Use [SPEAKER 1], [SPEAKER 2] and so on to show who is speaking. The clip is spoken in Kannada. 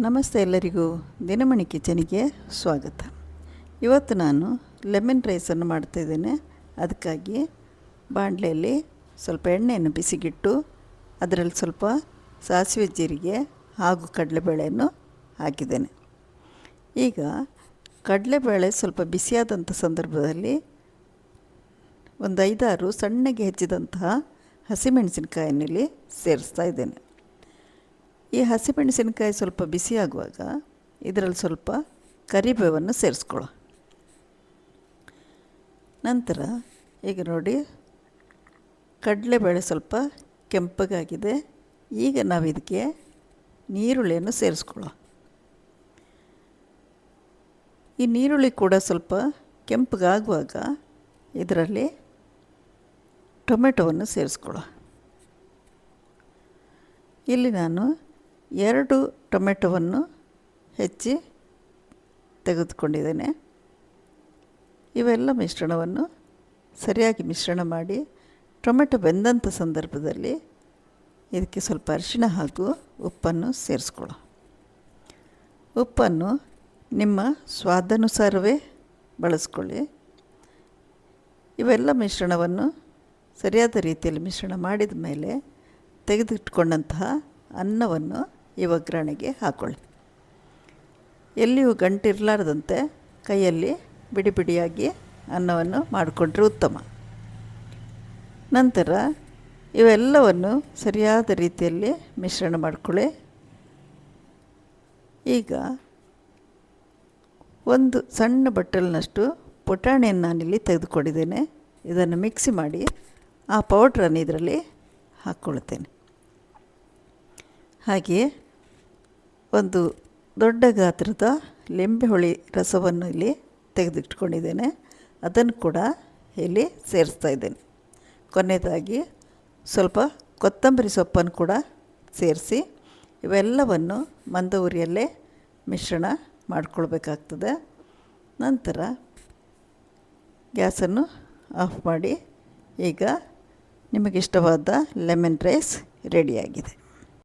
[SPEAKER 1] ನಮಸ್ತೆ ಎಲ್ಲರಿಗೂ ದಿನಮಣಿ ಕಿಚನಿಗೆ ಸ್ವಾಗತ. ಇವತ್ತು ನಾನು ಲೆಮನ್ ರೈಸನ್ನು ಮಾಡ್ತಾಯಿದ್ದೇನೆ. ಅದಕ್ಕಾಗಿ ಬಾಣಲೆಯಲ್ಲಿ ಸ್ವಲ್ಪ ಎಣ್ಣೆಯನ್ನು ಬಿಸಿಗಿಟ್ಟು ಅದರಲ್ಲಿ ಸ್ವಲ್ಪ ಸಾಸಿವೆ ಜೀರಿಗೆ ಹಾಗೂ ಕಡಲೆಬೇಳೆಯನ್ನು ಹಾಕಿದ್ದೇನೆ. ಈಗ ಕಡಲೆಬೇಳೆ ಸ್ವಲ್ಪ ಬಿಸಿಯಾದಂಥ ಸಂದರ್ಭದಲ್ಲಿ ಒಂದು 5-6 ಸಣ್ಣಗೆ ಹೆಚ್ಚಿದಂತಹ ಹಸಿಮೆಣಸಿನಕಾಯಿನಲ್ಲಿ ಸೇರಿಸ್ತಾ ಇದ್ದೇನೆ. ಈ ಹಸಿಮೆಣಸಿನಕಾಯಿ ಸ್ವಲ್ಪ ಬಿಸಿಯಾಗುವಾಗ ಇದರಲ್ಲಿ ಸ್ವಲ್ಪ ಕರಿಬೇವನ್ನು ಸೇರಿಸ್ಕೊಳ್ಳೋ. ನಂತರ ಈಗ ನೋಡಿ ಕಡಲೆಬೇಳೆ ಸ್ವಲ್ಪ ಕೆಂಪಗಾಗಿದೆ. ಈಗ ನಾವು ಇದಕ್ಕೆ ನೀರುಳ್ಳಿಯನ್ನು ಸೇರಿಸ್ಕೊಳ್ಳೋ. ಈ ನೀರುಳ್ಳಿ ಕೂಡ ಸ್ವಲ್ಪ ಕೆಂಪಗಾಗುವಾಗ ಇದರಲ್ಲಿ ಟೊಮೆಟೊವನ್ನು ಸೇರಿಸ್ಕೊಳ್ಳೋ. ಇಲ್ಲಿ ನಾನು 2 ಟೊಮೆಟೊವನ್ನು ಹೆಚ್ಚಿ ತೆಗೆದುಕೊಂಡಿದ್ದೇನೆ. ಇವೆಲ್ಲ ಮಿಶ್ರಣವನ್ನು ಸರಿಯಾಗಿ ಮಿಶ್ರಣ ಮಾಡಿ ಟೊಮೆಟೊ ಬೆಂದಂಥ ಸಂದರ್ಭದಲ್ಲಿ ಇದಕ್ಕೆ ಸ್ವಲ್ಪ ಅರಿಶಿಣ ಹಾಗೂ ಉಪ್ಪನ್ನು ಸೇರಿಸ್ಕೊಳ್ಳೋ. ಉಪ್ಪನ್ನು ನಿಮ್ಮ ಸ್ವಾದಾನುಸಾರವೇ ಬಳಸ್ಕೊಳ್ಳಿ. ಇವೆಲ್ಲ ಮಿಶ್ರಣವನ್ನು ಸರಿಯಾದ ರೀತಿಯಲ್ಲಿ ಮಿಶ್ರಣ ಮಾಡಿದ ಮೇಲೆ ತೆಗೆದಿಟ್ಕೊಂಡಂತಹ ಅನ್ನವನ್ನು ಈ ಒಗ್ಗರಣೆಗೆ ಹಾಕ್ಕೊಳ್ಳಿ. ಎಲ್ಲಿಯೂ ಗಂಟಿರಲಾರ್ದಂತೆ ಕೈಯಲ್ಲಿ ಬಿಡಿ ಬಿಡಿಯಾಗಿ ಅನ್ನವನ್ನು ಮಾಡಿಕೊಂಡ್ರೆ ಉತ್ತಮ. ನಂತರ ಇವೆಲ್ಲವನ್ನು ಸರಿಯಾದ ರೀತಿಯಲ್ಲಿ ಮಿಶ್ರಣ ಮಾಡಿಕೊಳ್ಳಿ. ಈಗ ಒಂದು ಸಣ್ಣ ಬಟ್ಟಲಿನಷ್ಟು ಪುಟಾಣಿಯನ್ನು ನಾನಿಲ್ಲಿ ತೆಗೆದುಕೊಂಡಿದ್ದೇನೆ. ಇದನ್ನು ಮಿಕ್ಸಿ ಮಾಡಿ ಆ ಪೌಡ್ರನ್ನು ಇದರಲ್ಲಿ ಹಾಕ್ಕೊಳ್ತೇನೆ. ಹಾಗೆಯೇ ಒಂದು ದೊಡ್ಡ ಗಾತ್ರದ ಲಿಂಬೆಹುಳಿ ರಸವನ್ನು ಇಲ್ಲಿ ತೆಗೆದಿಟ್ಕೊಂಡಿದ್ದೇನೆ. ಅದನ್ನು ಕೂಡ ಇಲ್ಲಿ ಸೇರಿಸ್ತಾ ಇದ್ದೇನೆ. ಕೊನೆಯದಾಗಿ ಸ್ವಲ್ಪ ಕೊತ್ತಂಬರಿ ಸೊಪ್ಪನ್ನು ಕೂಡ ಸೇರಿಸಿ ಇವೆಲ್ಲವನ್ನು ಮಂದ ಉರಿಯಲ್ಲೇ ಮಿಶ್ರಣ ಮಾಡಿಕೊಳ್ಬೇಕಾಗ್ತದೆ. ನಂತರ ಗ್ಯಾಸನ್ನು ಆಫ್ ಮಾಡಿ ಈಗ ನಿಮಗಿಷ್ಟವಾದ ಲೆಮನ್ ರೈಸ್ ರೆಡಿಯಾಗಿದೆ.